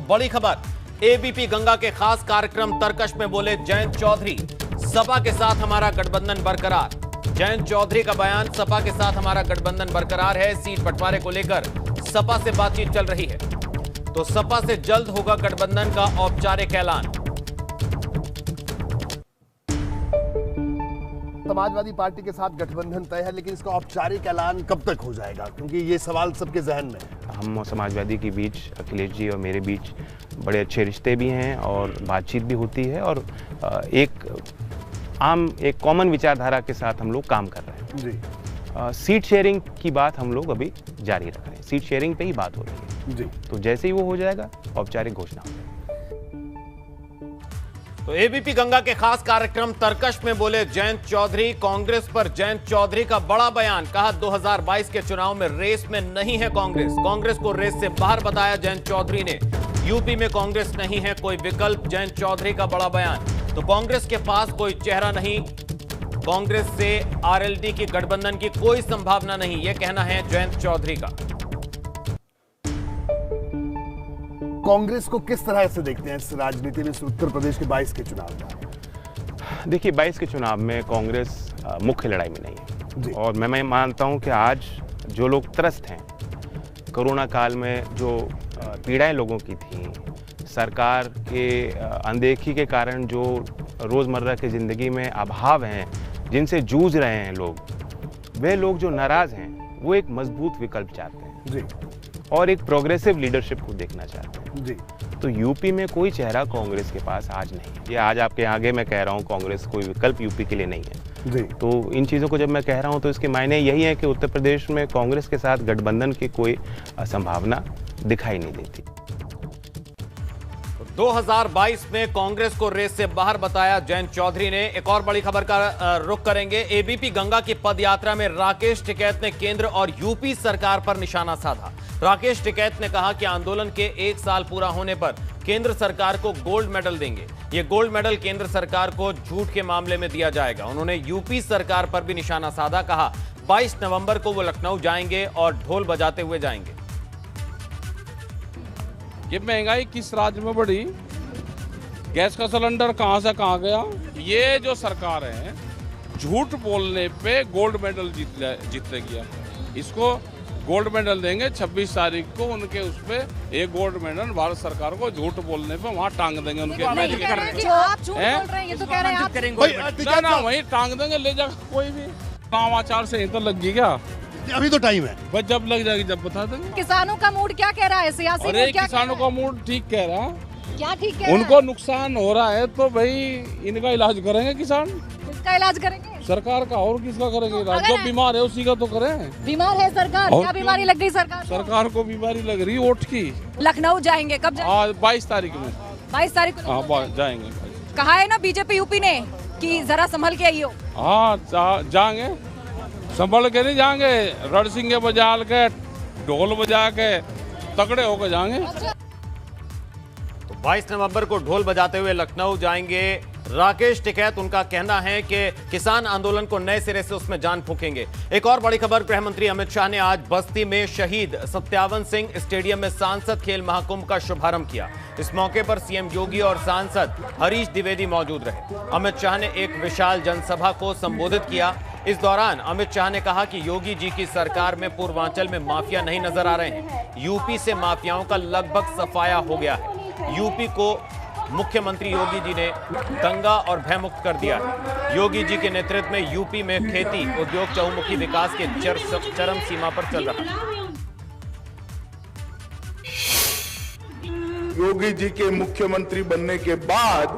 बड़ी खबर, एबीपी गंगा के खास कार्यक्रम तरकश में बोले जयंत चौधरी, सपा के साथ हमारा गठबंधन बरकरार। जयंत चौधरी का बयान, सपा के साथ हमारा गठबंधन बरकरार है। सीट बंटवारे को लेकर सपा से बातचीत चल रही है, तो सपा से जल्द होगा गठबंधन का औपचारिक ऐलान। समाजवादी पार्टी के साथ गठबंधन तय है, लेकिन इसका औपचारिक ऐलान कब तक हो जाएगा, क्योंकि ये सवाल सबके जहन में है। हम समाजवादी के बीच, अखिलेश जी और मेरे बीच बड़े अच्छे रिश्ते भी हैं और बातचीत भी होती है, और एक कॉमन विचारधारा के साथ हम लोग काम कर रहे हैं जी। सीट शेयरिंग की बात हम लोग अभी जारी रख रहे हैं, सीट शेयरिंग पे ही बात हो रही है जी। तो जैसे ही वो हो जाएगा औपचारिक घोषणा हो जाएगी। तो एबीपी गंगा के खास कार्यक्रम तरकश में बोले जयंत चौधरी, कांग्रेस पर जयंत चौधरी का बड़ा बयान। कहा 2022 के चुनाव में रेस में नहीं है कांग्रेस, कांग्रेस को रेस से बाहर बताया जयंत चौधरी ने। यूपी में कांग्रेस नहीं है कोई विकल्प, जयंत चौधरी का बड़ा बयान। तो कांग्रेस के पास कोई चेहरा नहीं, कांग्रेस से आरएलडी की गठबंधन की कोई संभावना नहीं, यह कहना है जयंत चौधरी का। कांग्रेस को किस तरह से देखते हैं इस राजनीति में, उत्तर प्रदेश के 22 के चुनाव में? देखिए, 22 के चुनाव में कांग्रेस मुख्य लड़ाई में नहीं है, और मैं मानता हूं कि आज जो लोग त्रस्त हैं, कोरोना काल में जो पीड़ाएं लोगों की थी, सरकार के अनदेखी के कारण जो रोज़मर्रा की ज़िंदगी में अभाव हैं, जिनसे जूझ रहे हैं लोग, वे लोग जो नाराज़ हैं, वो एक मजबूत विकल्प चाहते हैं जी, और एक प्रोग्रेसिव लीडरशिप को देखना चाहते हैं जी। तो यूपी में कोई चेहरा कांग्रेस के पास आज नहीं है। ये आज आपके आगे मैं कह रहा हूँ, कांग्रेस कोई विकल्प यूपी के लिए नहीं है जी। तो इन चीज़ों को जब मैं कह रहा हूँ तो इसके मायने यही है कि उत्तर प्रदेश में कांग्रेस के साथ गठबंधन की कोई संभावना दिखाई नहीं देती। 2022 में कांग्रेस को रेस से बाहर बताया जयंत चौधरी ने। एक और बड़ी खबर का रुख करेंगे। एबीपी गंगा की पदयात्रा में राकेश टिकैत ने केंद्र और यूपी सरकार पर निशाना साधा। राकेश टिकैत ने कहा कि आंदोलन के 1 साल पूरा होने पर केंद्र सरकार को गोल्ड मेडल देंगे। ये गोल्ड मेडल केंद्र सरकार को झूठ के मामले में दिया जाएगा। उन्होंने यूपी सरकार पर भी निशाना साधा। कहा 22 नवंबर को वो लखनऊ जाएंगे और ढोल बजाते हुए जाएंगे। ये महंगाई किस राज्य में बढ़ी, गैस का सिलेंडर कहां से कहां गया। ये जो सरकार है, झूठ बोलने पे गोल्ड मेडल जीत गया। इसको गोल्ड मेडल देंगे 26 तारीख को। उनके उस पे एक गोल्ड मेडल भारत सरकार को झूठ बोलने पे वहाँ टांग देंगे। उनके जो आप झूठ बोल रहे हैं, ये तो कह रहे हैं आप ना वहीं टांग देंगे, ले जा कोई भी। आचार संहिता लग गई क्या? अभी तो टाइम है, बस जब लग जाएगी जब बता देंगे। किसानों का मूड क्या कह रहा है, सियासी अरे मूड क्या किसानों का मूड ठीक कह रहा है। क्या ठीक कह रहा है? उनको नुकसान हो रहा है तो भाई इनका इलाज करेंगे किसान। किसका इलाज करेंगे? सरकार का। और किसका करेंगे इलाज? जो बीमार है उसी का तो करें। बीमार है सरकार, क्या बीमारी लग गई सरकार को? सरकार को बीमारी लग रही ओट की। लखनऊ जाएंगे, कब जाएंगे? 22 तारीख में। 22 तारीख को जाएंगे। कहा है ना बीजेपी यूपी ने कि जरा संभल के आइयो। हाँ जाएंगे, संभल के नहीं जाएंगे, रणसिंगे बजा के, ढोल बजा के, तगड़े होकर जाएंगे। तो 22 नवंबर को ढोल बजाते हुए लखनऊ जाएंगे राकेश टिकैत। उनका कहना है कि किसान आंदोलन को नए सिरे से उसमें जान फूकेंगे। एक और बड़ी खबर, गृह मंत्री अमित शाह ने आज बस्ती में शहीद सत्यावन सिंह स्टेडियम में सांसद खेल महाकुंभ का शुभारंभ किया। इस मौके पर सीएम योगी और सांसद हरीश द्विवेदी मौजूद रहे। अमित शाह ने एक विशाल जनसभा को संबोधित किया। इस दौरान अमित शाह ने कहा कि योगी जी की सरकार में पूर्वांचल में माफिया नहीं नजर आ रहे हैं। यूपी से माफियाओं का लगभग सफाया हो गया है। यूपी को मुख्यमंत्री योगी जी ने दंगा और भयमुक्त कर दिया है। योगी जी के नेतृत्व में यूपी में खेती, उद्योग, चहुमुखी विकास के चरम सीमा पर चल रहा है। योगी जी के मुख्यमंत्री बनने के बाद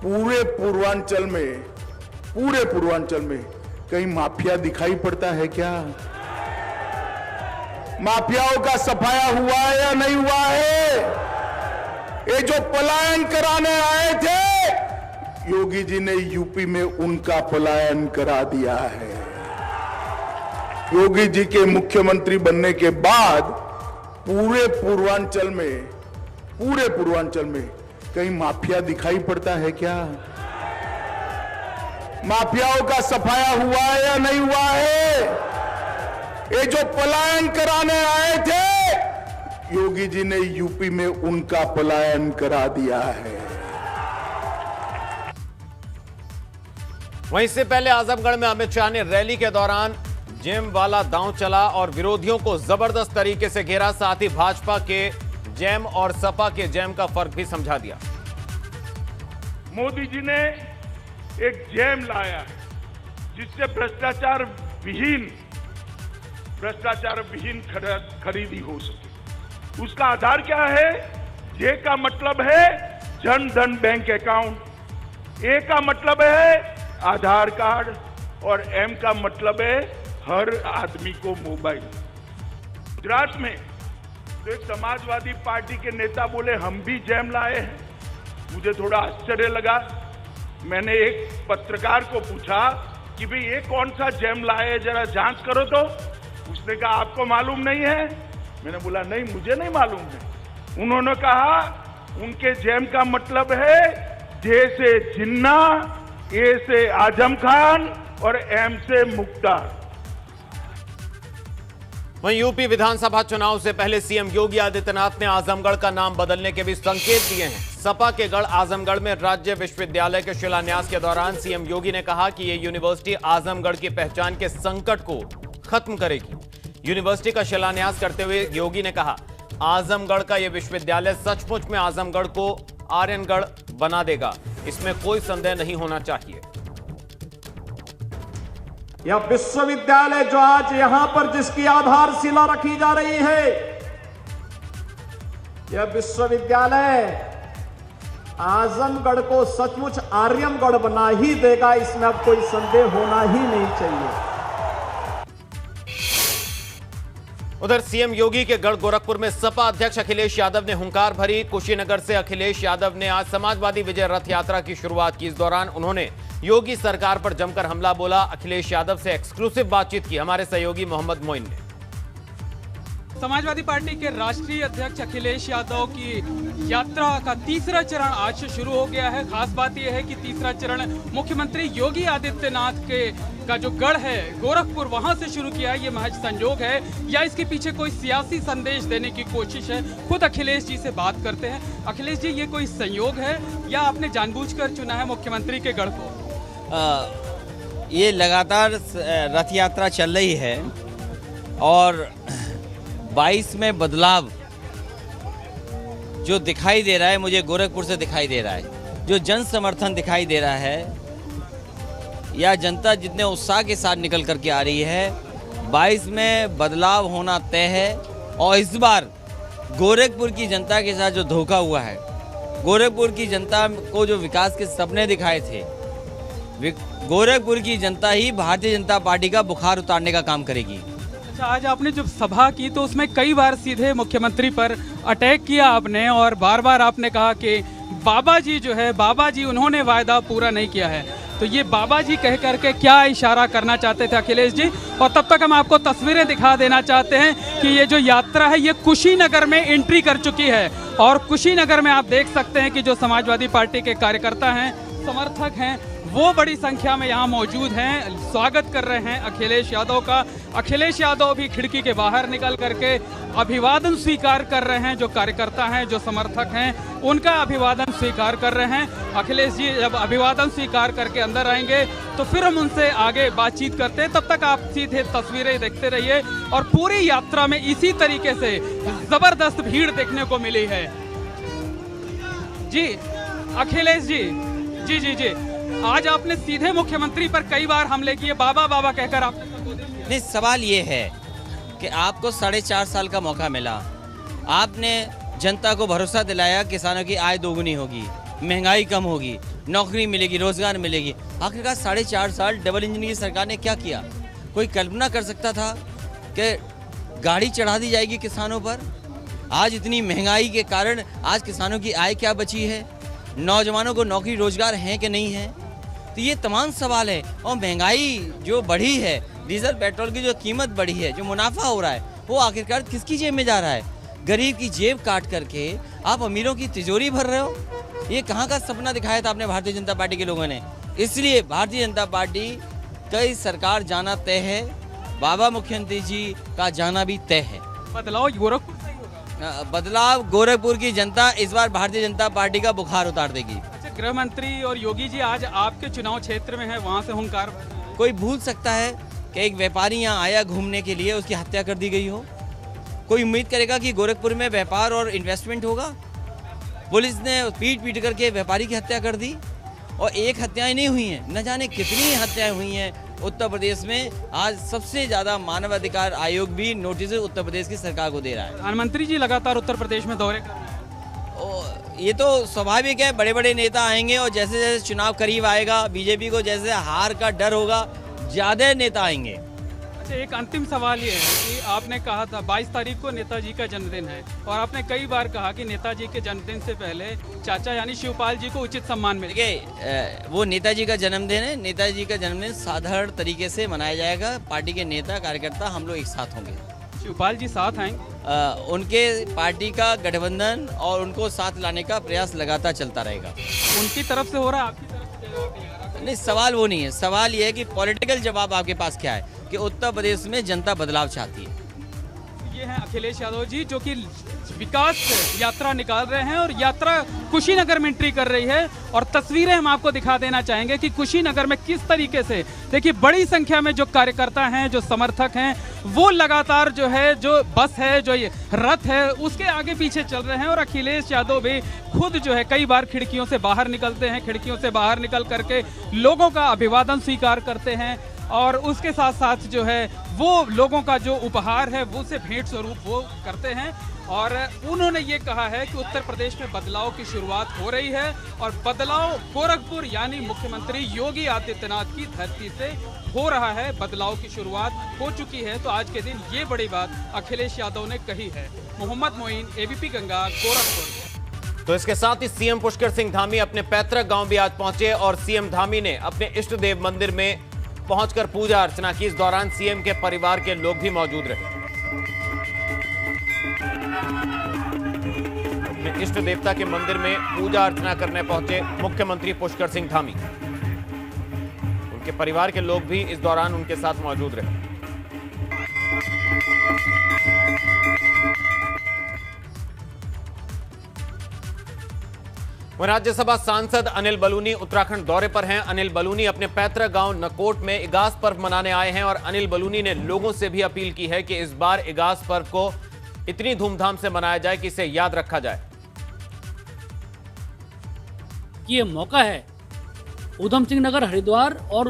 पूरे पूर्वांचल में कहीं माफिया दिखाई पड़ता है क्या? माफियाओं का सफाया हुआ है या नहीं हुआ है? ये जो पलायन कराने आए थे, योगी जी ने यूपी में उनका पलायन करा दिया है। योगी जी के मुख्यमंत्री बनने के बाद पूरे पूर्वांचल में कहीं माफिया दिखाई पड़ता है क्या? माफियाओं का सफाया हुआ है या नहीं हुआ है? ये जो पलायन कराने आए थे, योगी जी ने यूपी में उनका पलायन करा दिया है। वहीं इससे पहले आजमगढ़ में अमित शाह ने रैली के दौरान जेम वाला दांव चला और विरोधियों को जबरदस्त तरीके से घेरा। साथ ही भाजपा के जेम और सपा के जेम का फर्क भी समझा दिया। मोदी जी ने एक जेम लाया है जिससे भ्रष्टाचार विहीन खरीदी हो सके। उसका आधार क्या है? जे का मतलब है जन धन बैंक अकाउंट, ए का मतलब है आधार कार्ड और एम का मतलब है हर आदमी को मोबाइल। गुजरात में तो एक समाजवादी पार्टी के नेता बोले हम भी जैम लाए हैं। मुझे थोड़ा आश्चर्य लगा। मैंने एक पत्रकार को पूछा कि भाई ये कौन सा जैम लाए, जरा जांच करो तो। उसने कहा आपको मालूम नहीं है? मैंने बोला नहीं, मुझे नहीं मालूम है। उन्होंने कहा उनके जैम का मतलब है जे से जिन्ना, ए से आजम खान और एम से मुख्तार। वहीं यूपी विधानसभा चुनाव से पहले सीएम योगी आदित्यनाथ ने आजमगढ़ का नाम बदलने के भी संकेत दिए हैं। सपा के गढ़ आजमगढ़ में राज्य विश्वविद्यालय के शिलान्यास के दौरान सीएम योगी ने कहा कि यह यूनिवर्सिटी आजमगढ़ की पहचान के संकट को खत्म करेगी। यूनिवर्सिटी का शिलान्यास करते हुए योगी ने कहा आजमगढ़ का यह विश्वविद्यालय सचमुच में आजमगढ़ को आर्यनगढ़ बना देगा, इसमें कोई संदेह नहीं होना चाहिए। यह विश्वविद्यालय जो आज यहां पर जिसकी आधारशिला रखी जा रही है, यह विश्वविद्यालय आजमगढ़ को सचमुच आर्यनगढ़ बना ही देगा, इसमें अब कोई संदेह होना ही नहीं चाहिए। उधर सीएम योगी के गढ़ गोरखपुर में सपा अध्यक्ष अखिलेश यादव ने हुंकार भरी। कुशीनगर से अखिलेश यादव ने आज समाजवादी विजय रथ यात्रा की शुरुआत की। इस दौरान उन्होंने योगी सरकार पर जमकर हमला बोला। अखिलेश यादव से एक्सक्लूसिव बातचीत की हमारे सहयोगी मोहम्मद मोइन ने। समाजवादी पार्टी के राष्ट्रीय अध्यक्ष अखिलेश यादव की यात्रा का तीसरा चरण आज से शुरू हो गया है। खास बात यह है कि तीसरा चरण मुख्यमंत्री योगी आदित्यनाथ का जो गढ़ है गोरखपुर, वहां से शुरू किया है। ये महज संयोग है या इसके पीछे कोई सियासी संदेश देने की कोशिश है? खुद अखिलेश जी से बात करते हैं। अखिलेश जी, ये कोई संयोग है या आपने जानबूझकर चुना है मुख्यमंत्री के गढ़ को? ये लगातार रथ यात्रा चल रही है और 22 में बदलाव जो दिखाई दे रहा है, मुझे गोरखपुर से दिखाई दे रहा है। जो जन समर्थन दिखाई दे रहा है या जनता जितने उत्साह के साथ निकल करके आ रही है, 22 में बदलाव होना तय है। और इस बार गोरखपुर की जनता के साथ जो धोखा हुआ है, गोरखपुर की जनता को जो विकास के सपने दिखाए थे, गोरखपुर की जनता ही भारतीय जनता पार्टी का बुखार उतारने का काम करेगी। अच्छा, आज आपने जब सभा की तो उसमें कई बार सीधे मुख्यमंत्री पर अटैक किया आपने और बार बार आपने कहा कि बाबा जी जो है, बाबा जी उन्होंने वायदा पूरा नहीं किया है। तो ये बाबा जी कह करके क्या इशारा करना चाहते थे अखिलेश जी? और तब तक हम आपको तस्वीरें दिखा देना चाहते हैं कि ये जो यात्रा है ये कुशीनगर में एंट्री कर चुकी है और कुशीनगर में आप देख सकते हैं कि जो समाजवादी पार्टी के कार्यकर्ता हैं, समर्थक हैं, वो बड़ी संख्या में यहाँ मौजूद हैं, स्वागत कर रहे हैं अखिलेश यादव का। अखिलेश यादव भी खिड़की के बाहर निकल करके अभिवादन स्वीकार कर रहे हैं। जो कार्यकर्ता हैं, जो समर्थक हैं, उनका अभिवादन स्वीकार कर रहे हैं। अखिलेश जी जब अभिवादन स्वीकार करके अंदर आएंगे तो फिर हम उनसे आगे बातचीत करते हैं। तब तक आप सीधे तस्वीरें देखते रहिए और पूरी यात्रा में इसी तरीके से जबरदस्त भीड़ देखने को मिली है। जी अखिलेश जी, जी जी जी, आज आपने सीधे मुख्यमंत्री पर कई बार हमले किए, बाबा बाबा कहकर आपने संबोधित किया। नहीं, सवाल ये है कि आपको 4.5 साल का मौका मिला, आपने जनता को भरोसा दिलाया किसानों की आय दोगुनी होगी, महंगाई कम होगी, नौकरी मिलेगी, रोजगार मिलेगी। आखिरकार 4.5 साल डबल इंजन की सरकार ने क्या किया? कोई कल्पना कर सकता था कि गाड़ी चढ़ा दी जाएगी किसानों पर? आज इतनी महंगाई के कारण आज किसानों की आय क्या बची है? नौजवानों को नौकरी रोजगार है कि नहीं है? तो ये तमाम सवाल है। और महंगाई जो बढ़ी है, डीजल पेट्रोल की जो कीमत बढ़ी है, जो मुनाफा हो रहा है, वो आखिरकार किसकी जेब में जा रहा है? गरीब की जेब काट करके आप अमीरों की तिजोरी भर रहे हो। ये कहाँ का सपना दिखाया था आपने भारतीय जनता पार्टी के लोगों ने? इसलिए भारतीय जनता पार्टी कई सरकार जाना तय है, बाबा मुख्यमंत्री जी का जाना भी तय है। बदलाव गोरखपुर से ही होगा। बदलाव गोरखपुर की जनता इस बार भारतीय जनता पार्टी का बुखार उतार देगी। अच्छा, गृह मंत्री और योगी जी आज आपके चुनाव क्षेत्र में है, वहाँ से हुंकार। कोई भूल सकता है कि एक व्यापारी यहाँ आया घूमने के लिए, उसकी हत्या कर दी गई हो? कोई उम्मीद करेगा कि गोरखपुर में व्यापार और इन्वेस्टमेंट होगा? पुलिस ने पीट पीट करके व्यापारी की हत्या कर दी, और एक हत्याएं नहीं हुई हैं, न जाने कितनी हत्याएं हुई हैं उत्तर प्रदेश में। आज सबसे ज़्यादा मानवाधिकार आयोग भी नोटिस उत्तर प्रदेश की सरकार को दे रहा है। प्रधानमंत्री जी लगातार उत्तर प्रदेश में दौरे कर रहे हैं। ये तो स्वाभाविक है, बड़े बड़े नेता आएंगे और जैसे जैसे चुनाव करीब आएगा, बीजेपी को जैसे हार का डर होगा, ज़्यादा नेता आएंगे। अच्छा, एक अंतिम सवाल ये है कि आपने कहा था 22 तारीख को नेताजी का जन्मदिन है, और आपने कई बार कहा कि नेताजी के जन्मदिन से पहले चाचा यानी शिवपाल जी को उचित सम्मान मिले। देखिए, वो नेताजी का जन्मदिन है, नेताजी का जन्मदिन साधारण तरीके से मनाया जाएगा। पार्टी के नेता कार्यकर्ता हम लोग एक साथ होंगे। शिवपाल जी साथ आएंगे? उनके पार्टी का गठबंधन और उनको साथ लाने का प्रयास लगातार चलता रहेगा। उनकी तरफ से हो रहा है, आपकी तरफ से जवाब नहीं आ रहा? नहीं, सवाल वो नहीं है। सवाल ये है कि पॉलिटिकल जवाब आपके पास क्या है कि उत्तर प्रदेश में जनता बदलाव चाहती है। ये हैं अखिलेश यादव जी, जो कि विकास यात्रा निकाल रहे हैं, और यात्रा कुशीनगर में एंट्री कर रही है। और तस्वीरें हम आपको दिखा देना चाहेंगे कि कुशीनगर में किस तरीके से, देखिए, बड़ी संख्या में जो कार्यकर्ता हैं, जो समर्थक हैं, वो लगातार जो है, जो बस है, जो ये रथ है, उसके आगे पीछे चल रहे हैं। और अखिलेश यादव भी खुद जो है कई बार खिड़कियों से बाहर निकलते हैं, खिड़कियों से बाहर निकल करके लोगों का अभिवादन स्वीकार करते हैं, और उसके साथ साथ जो है वो लोगों का जो उपहार है वो से भेंट स्वरूप वो करते हैं। और उन्होंने ये कहा है कि उत्तर प्रदेश में बदलाव की शुरुआत हो रही है, और बदलाव गोरखपुर यानी मुख्यमंत्री योगी आदित्यनाथ की धरती से हो रहा है। बदलाव की शुरुआत हो चुकी है। तो आज के दिन ये बड़ी बात अखिलेश यादव ने कही है। मोहम्मद मोइन, एबीपी गंगा, गोरखपुर। तो इसके साथ ही सीएम पुष्कर सिंह धामी अपने पैतृक गांव भी आज पहुंचे, और सीएम धामी ने अपने इष्ट देव मंदिर में पहुंचकर पूजा अर्चना की। इस दौरान सीएम के परिवार के लोग भी मौजूद रहे। अपने इष्ट देवता के मंदिर में पूजा अर्चना करने पहुंचे मुख्यमंत्री पुष्कर सिंह धामी। उनके परिवार के लोग भी इस दौरान उनके साथ मौजूद रहे। वहीं राज्यसभा सांसद अनिल बलूनी उत्तराखंड दौरे पर हैं। अनिल बलूनी अपने पैतृक गांव नकोट में इगास पर्व मनाने आए हैं, और अनिल बलूनी ने लोगों से भी अपील की है कि इस बार इगास पर्व को इतनी धूमधाम से मनाया जाए कि इसे याद रखा जाए। ये मौका है, ऊधम सिंह नगर, हरिद्वार और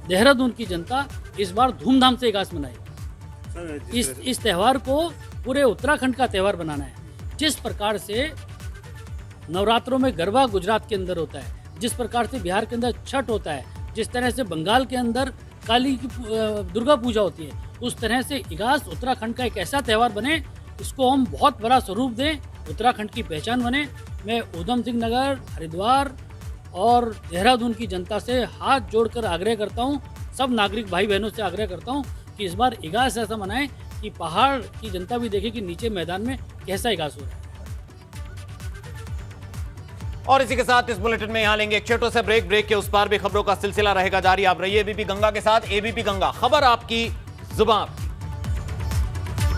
देहरादून की जनता इस बार धूमधाम से इगास मनाए। इस त्यौहार को पूरे उत्तराखंड का त्यौहार बनाना है। जिस प्रकार से नवरात्रों में गरबा गुजरात के अंदर होता है, जिस प्रकार से बिहार के अंदर छठ होता है, जिस तरह से बंगाल के अंदर काली की दुर्गा पूजा होती है, उस तरह से इगास उत्तराखंड का एक ऐसा त्यौहार बने, इसको हम बहुत बड़ा स्वरूप दें, उत्तराखंड की पहचान बने। मैं ऊधम सिंह नगर, हरिद्वार और देहरादून की जनता से हाथ जोड़कर आग्रह करता हूँ, सब नागरिक भाई बहनों से आग्रह करता हूँ कि इस बार इगास ऐसा मनाएं कि पहाड़ की जनता भी देखे कि नीचे मैदान में कैसा इगास हो रहा है। और इसी के साथ इस बुलेटिन में यहां लेंगे एक छोटे से ब्रेक के उस पार भी खबरों का सिलसिला रहेगा जारी। आप रहिए एबीपी गंगा के साथ। एबीपी गंगा, खबर आपकी जुबान।